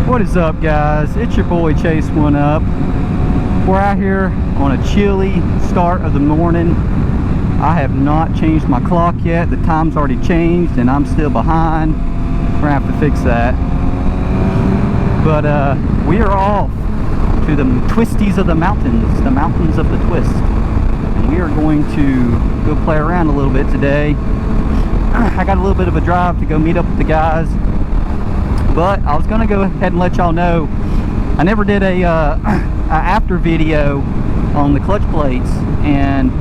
What is up, guys? It's your boy Chase1UP. We're out here on a chilly start of the morning. I have not changed my clock yet. The time's already changed and I'm still behind. We're gonna have to fix that. But we are off to the twisties of the mountains of the twist. And we are going to go play around a little bit today. I got a little bit of a drive to go meet up with the guys. But I was gonna go ahead and let y'all know I never did a after video on the clutch plates, and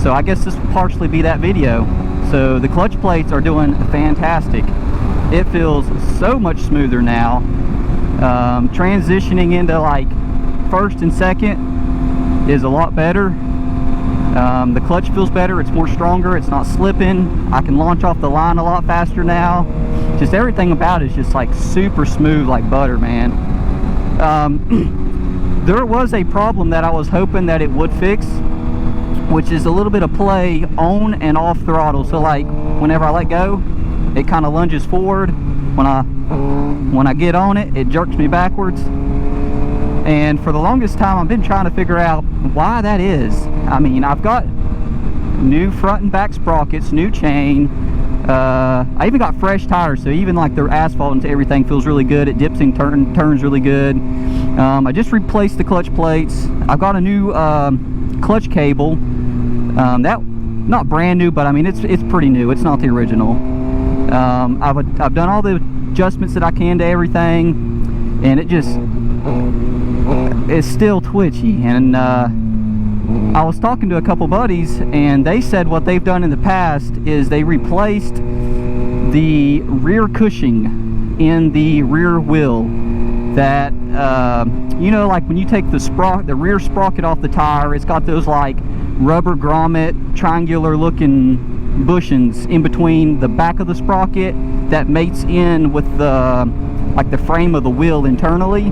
so I guess this will partially be that video. So the clutch plates are doing fantastic. It feels so much smoother now. Transitioning into like first and second is a lot better. The clutch feels better, it's more stronger, it's not slipping. I can launch off the line a lot faster now. Just everything about it is just like super smooth like butter, man. There was a problem that I was hoping that it would fix, which is a little bit of play on and off throttle. So like whenever I let go, it kind of lunges forward. When I get on it, it jerks me backwards. And for the longest time I've been trying to figure out why that is. I mean, I've got new front and back sprockets, new chain. I even got fresh tires, so even like the asphalt and everything feels really good. It dips and turns really good. I just replaced the clutch plates. I've got a new clutch cable. That not brand new, but I mean it's pretty new. It's not the original. I've done all the adjustments that I can to everything, and it's still twitchy. And I was talking to a couple buddies, and they said what they've done in the past is they replaced the rear cushioning in the rear wheel. That you know, like when you take the rear sprocket off the tire, it's got those like rubber grommet triangular looking bushings in between the back of the sprocket that mates in with the frame of the wheel internally.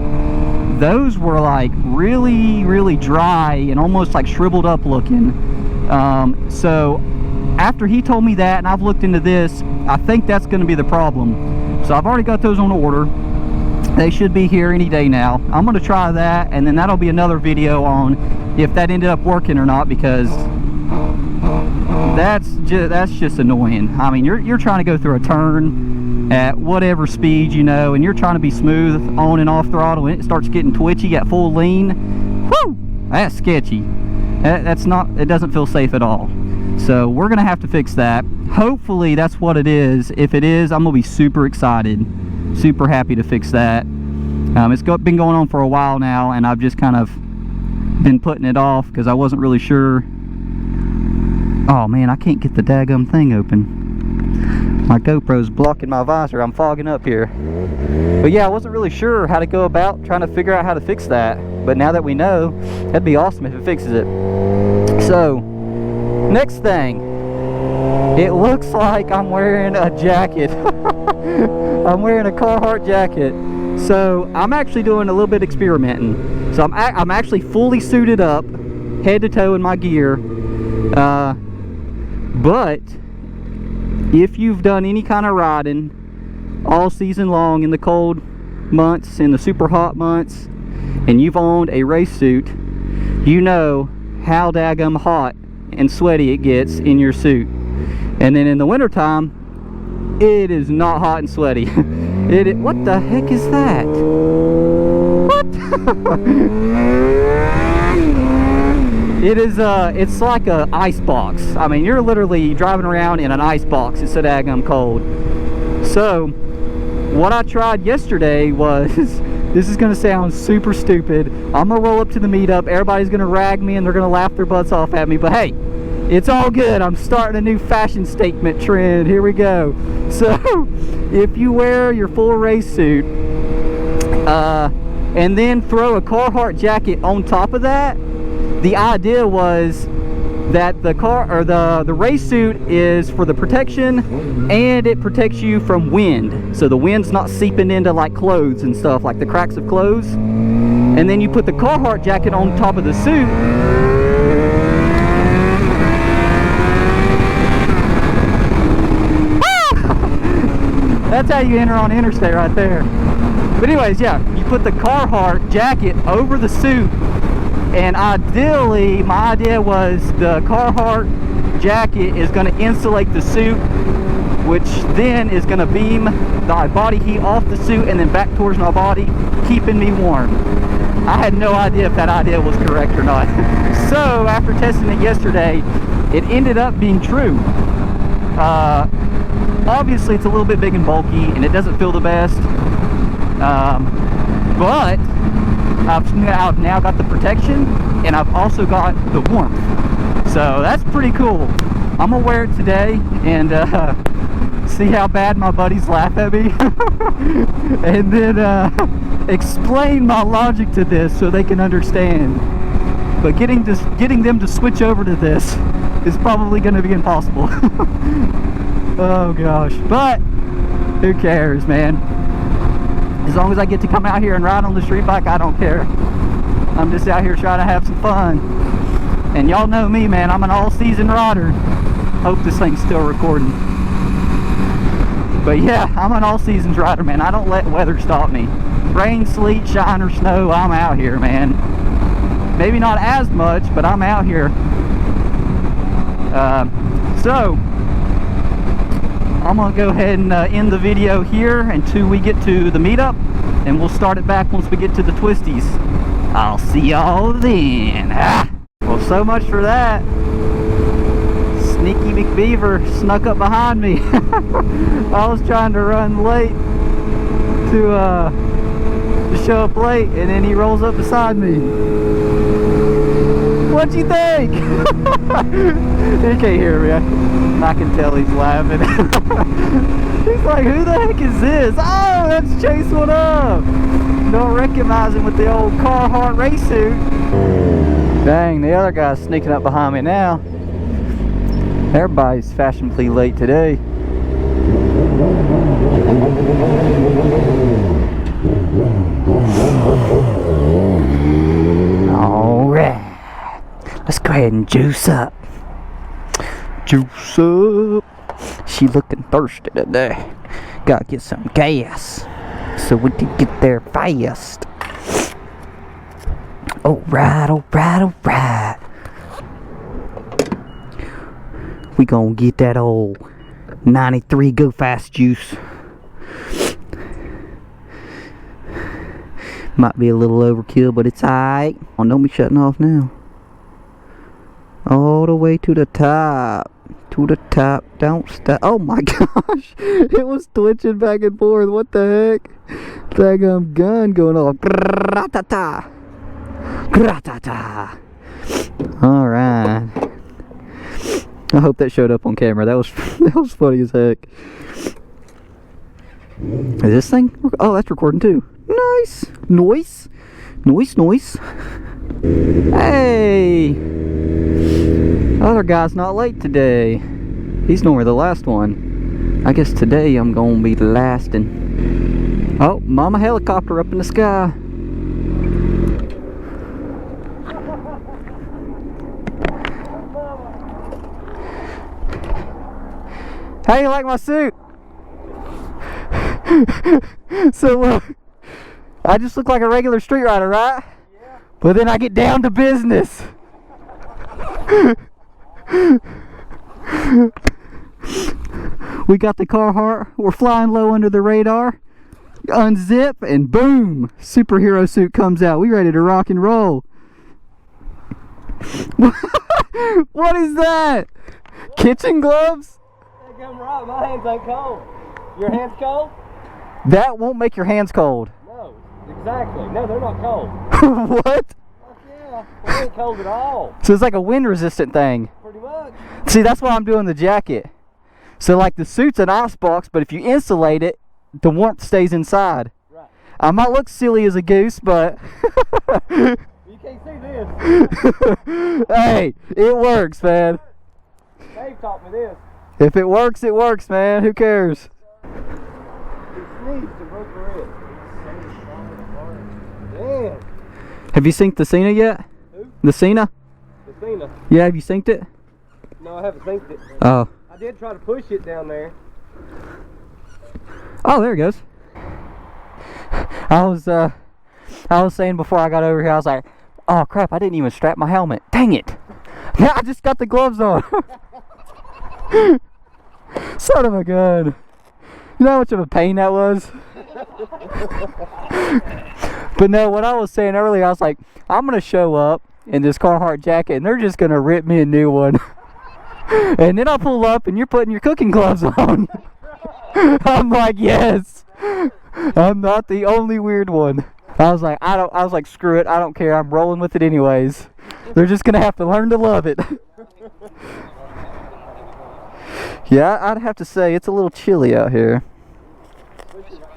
Those were like really dry and almost like shriveled up looking. So after he told me that, and I've looked into this, I think that's going to be the problem. So I've already got those on order. They should be here any day now. I'm going to try that, and then that'll be another video on if that ended up working or not, because that's just annoying. I mean, you're trying to go through a turn at whatever speed, you know, and you're trying to be smooth on and off throttle, and it starts getting twitchy at full lean. Whoo! That's sketchy. It doesn't feel safe at all. So we're gonna have to fix that. Hopefully that's what it is. If it is, I'm gonna be super excited, super happy to fix that. It's been going on for a while now, and I've just kind of been putting it off because I wasn't really sure. Oh man, I can't get the daggum thing open. My GoPro's blocking my visor. I'm fogging up here. But yeah, I wasn't really sure how to go about trying to figure out how to fix that. But now that we know, that'd be awesome if it fixes it. So, next thing. It looks like I'm wearing a jacket. I'm wearing a Carhartt jacket. So, I'm actually doing a little bit experimenting. So, I'm actually fully suited up, head to toe in my gear. But if you've done any kind of riding all season long in the cold months, in the super hot months, and you've owned a race suit, you know how daggum hot and sweaty it gets in your suit. And then in the winter time, it is not hot and sweaty. What the heck is that? What? It is, it's like a ice box. I mean, you're literally driving around in an ice box. It's so daggum cold. So, what I tried yesterday was, this is gonna sound super stupid. I'm gonna roll up to the meetup. Everybody's gonna rag me and they're gonna laugh their butts off at me. But hey, it's all good. I'm starting a new fashion statement trend. Here we go. So, if you wear your full race suit, and then throw a Carhartt jacket on top of that, the idea was that the race suit is for the protection, and it protects you from wind, so the wind's not seeping into like clothes and stuff, like the cracks of clothes. And then you put the Carhartt jacket on top of the suit, that's how you enter on the interstate right there. But anyways, yeah, you put the Carhartt jacket over the suit, and ideally, my idea was the Carhartt jacket is going to insulate the suit, which then is going to beam the body heat off the suit and then back towards my body, keeping me warm. I had no idea if that idea was correct or not. So after testing it yesterday, it ended up being true. Obviously it's a little bit big and bulky and it doesn't feel the best, but I've now got the protection and I've also got the warmth, so that's pretty cool. I'm gonna wear it today and see how bad my buddies laugh at me and then explain my logic to this so they can understand. But getting them to switch over to this is probably going to be impossible. Oh gosh, but who cares, man? As long as I get to come out here and ride on the street bike, I don't care. I'm just out here trying to have some fun. And y'all know me, man, I'm an all-season rider. Hope this thing's still recording. But yeah, I'm an all-season rider, man. I don't let weather stop me. Rain, sleet, shine, or snow, I'm out here, man. Maybe not as much, but I'm out here. So I'm gonna go ahead and end the video here until we get to the meetup, and we'll start it back once we get to the twisties. I'll see y'all then. Well, so much for that. Sneaky McBeaver snuck up behind me. I was trying to run late to show up late, and then he rolls up beside me. What'd you think? He can't hear me. I can tell he's laughing. He's like, who the heck is this? Oh, that's chase1UP. Don't recognize him with the old Carhartt race suit. Dang, the other guy's sneaking up behind me now. Everybody's fashionably late today. Alright. Let's go ahead and juice up. Juice up. She looking thirsty today. Gotta get some gas so we can get there fast. Alright, alright, alright. We gonna get that old 93 Go Fast juice. Might be a little overkill, but it's alright. Oh, don't be shutting off now. All the way to the top. To the top. Don't stop. Oh my gosh. It was twitching back and forth. What the heck? Daggum gun going off. Gratata. Gratata. Alright. I hope that showed up on camera. That was funny as heck. Is this thing? Oh, that's recording too. Nice. Noise. Noise, noise. Hey. Other guy's not late today. He's normally the last one. I guess today I'm gonna be the last. And oh, mama helicopter up in the sky. How you like my suit? So I just look like a regular street rider, right? Yeah. But then I get down to business. We got the Carhartt. We're flying low under the radar. Unzip and boom, superhero suit comes out. We ready to rock and roll. What is that? What? Kitchen gloves? I'm right. My hands ain't cold. Your hands cold? That won't make your hands cold. No, exactly. No, they're not cold. What? Fuck yeah. They ain't cold at all. So it's like a wind resistant thing. Pretty much. See, that's why I'm doing the jacket. So like the suit's an ice box, but if you insulate it, the warmth stays inside. Right. I might look silly as a goose, but you can't see this. hey, it works, man. Dave taught me this. If it works, man. Who cares? He sneezed and broke the rib. Damn. Have you synced the Cena yet? Who? The Cena? The Cena. Yeah, have you synced it? No, I haven't synced it. Oh. I did try to push it down there. Oh, there it goes. I was saying before I got over here, I was like, oh crap, I didn't even strap my helmet. Dang it. Now I just got the gloves on. Son of a gun. You know how much of a pain that was? But no, what I was saying earlier, I was like, I'm going to show up in this Carhartt jacket and they're just going to rip me a new one. And then I'll pull up and you're putting your cooking gloves on. I'm like, yes. I'm not the only weird one. I was like, screw it, I don't care, I'm rolling with it anyways. They're just gonna have to learn to love it. Yeah, I'd have to say it's a little chilly out here.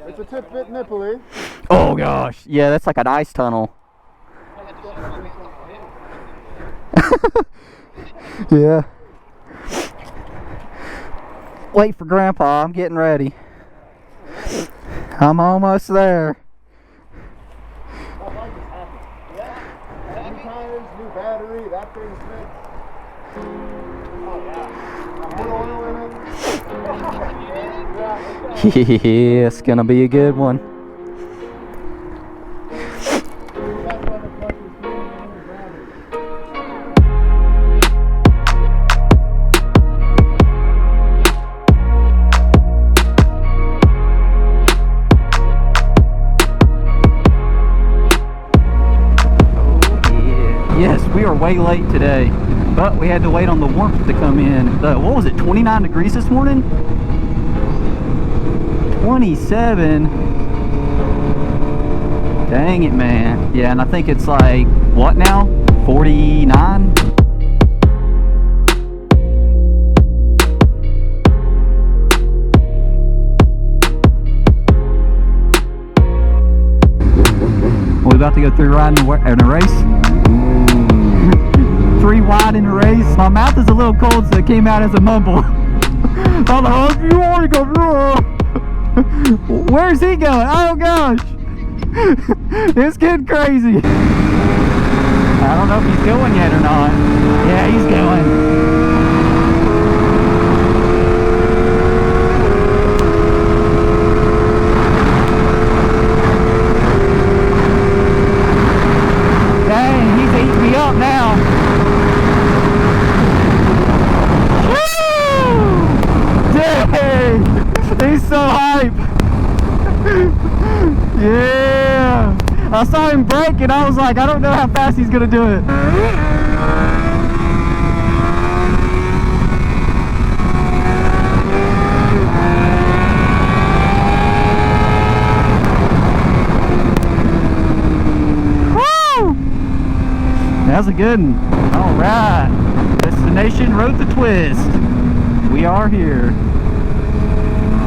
It's a bit nipply. Oh gosh, yeah, that's like an ice tunnel. Yeah. Wait for Grandpa, I'm getting ready. I'm almost there. New tires, new battery, that thing's fixed. Oh yeah. Put oil in it. Yeah, it's gonna be a good one. Yes, we are way late today, but we had to wait on the warmth to come in. What was it, 29 degrees this morning? 27. Dang it, man. Yeah, and I think it's like, what now? 49? We about to go through riding in a race. 3 wide in a race. My mouth is a little cold, so it came out as a mumble. I'm like, if you want to go through. Where's he going? Oh gosh. It's getting crazy. I don't know if he's going yet or not. Yeah, he's going. Dang, he's eating me up now. Woo! Dang! He's so hype. Yeah! I saw him brake and I was like, I don't know how fast he's gonna do it. That was a good one. Alright. Destination Road to Twist. We are here.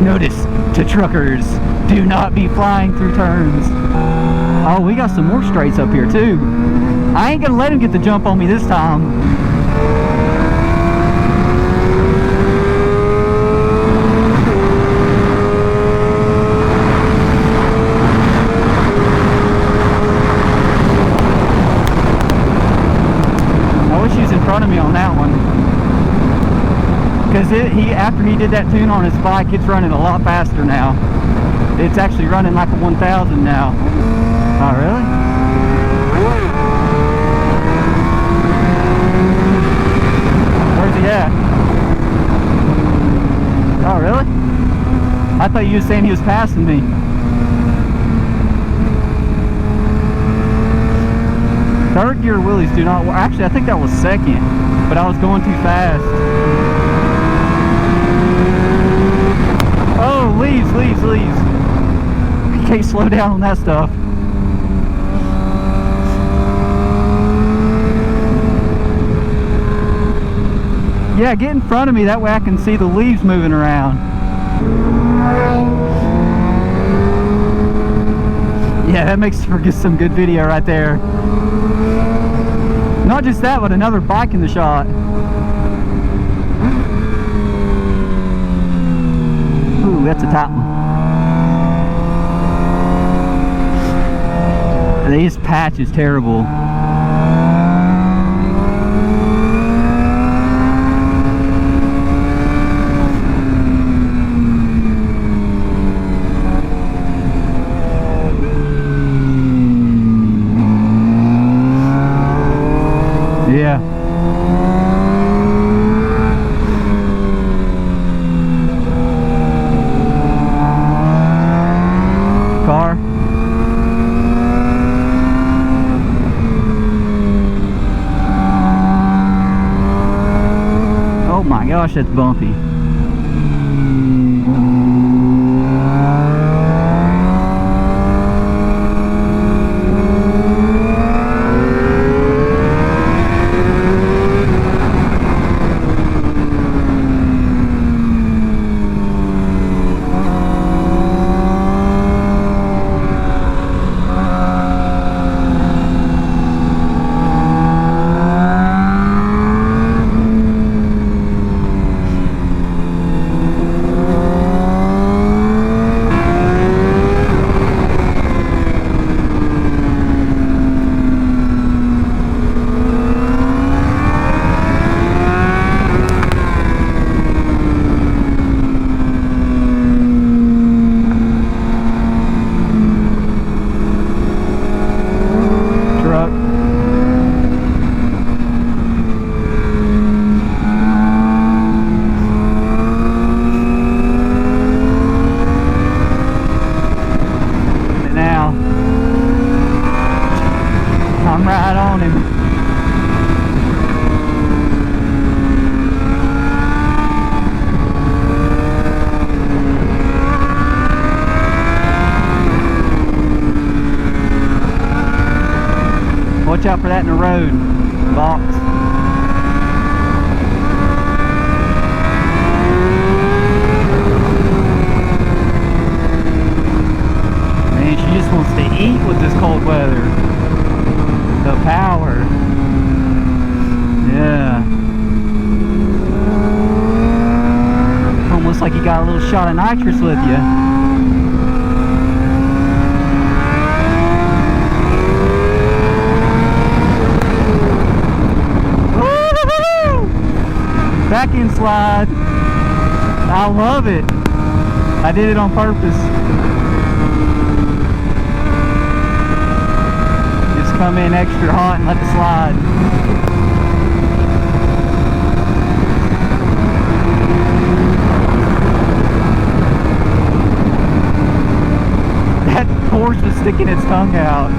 Notice to truckers, do not be flying through turns. Oh, we got some more straights up here too. I ain't gonna let him get the jump on me this time. Front of me on that one, because after he did that tune on his bike, it's running a lot faster now. It's actually running like a 1000 now. Oh really? Where's he at? Oh really? I thought you were saying he was passing me. Third gear wheelies do not work. Actually, I think that was second, but I was going too fast. Oh, leaves. You can't slow down on that stuff. Yeah, get in front of me, that way I can see the leaves moving around. Yeah, that makes for some good video right there. Not just that, but another bike in the shot. Ooh, that's a tight one. This patch is terrible. gosh, that's bumpy. I'm right on him. Watch out for that in the road, box. Man, she just wants to eat with this cold weather. The power. Yeah. Almost like you got a little shot of nitrous with you. Back end slide. I love it. I did it on purpose. Just come in extra hot and let it slide. That horse was sticking its tongue out.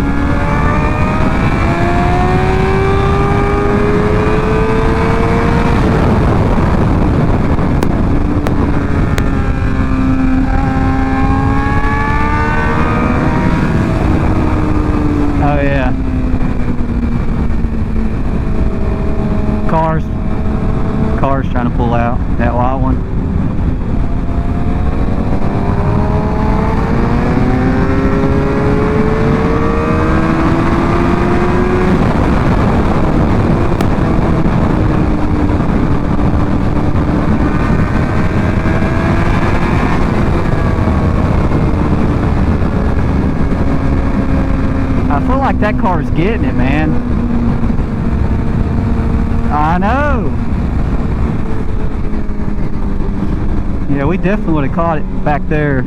Oh yeah. Cars trying to pull out that wild one. I feel like that car's getting it, man. I know. Yeah, we definitely would have caught it back there.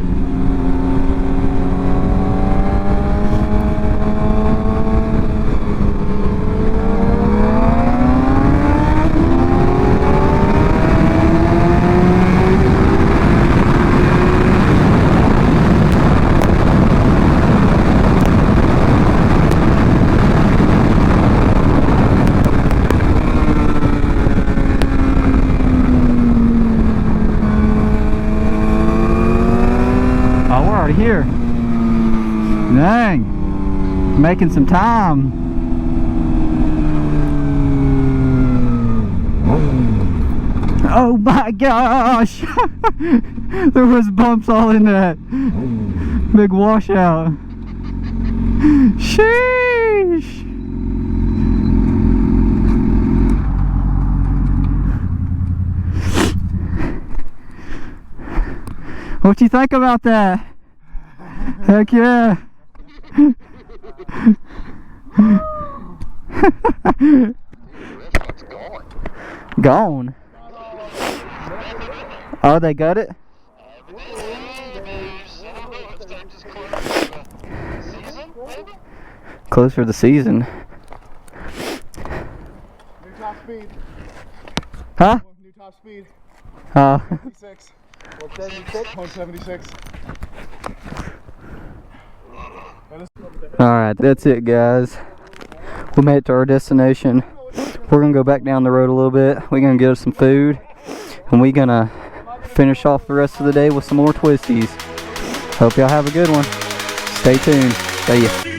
Here. Dang. Making some time. Oh my gosh. There was bumps all in that big washout. Sheesh. What you think about that? Heck yeah. Gone. Oh, they got it? Closer to the season. New top speed. Huh? New top speed. 176. 176. Alright, that's it, guys. We made it to our destination. We're gonna go back down the road a little bit. We're gonna get us some food. And we're gonna finish off the rest of the day with some more twisties. Hope y'all have a good one. Stay tuned. See ya.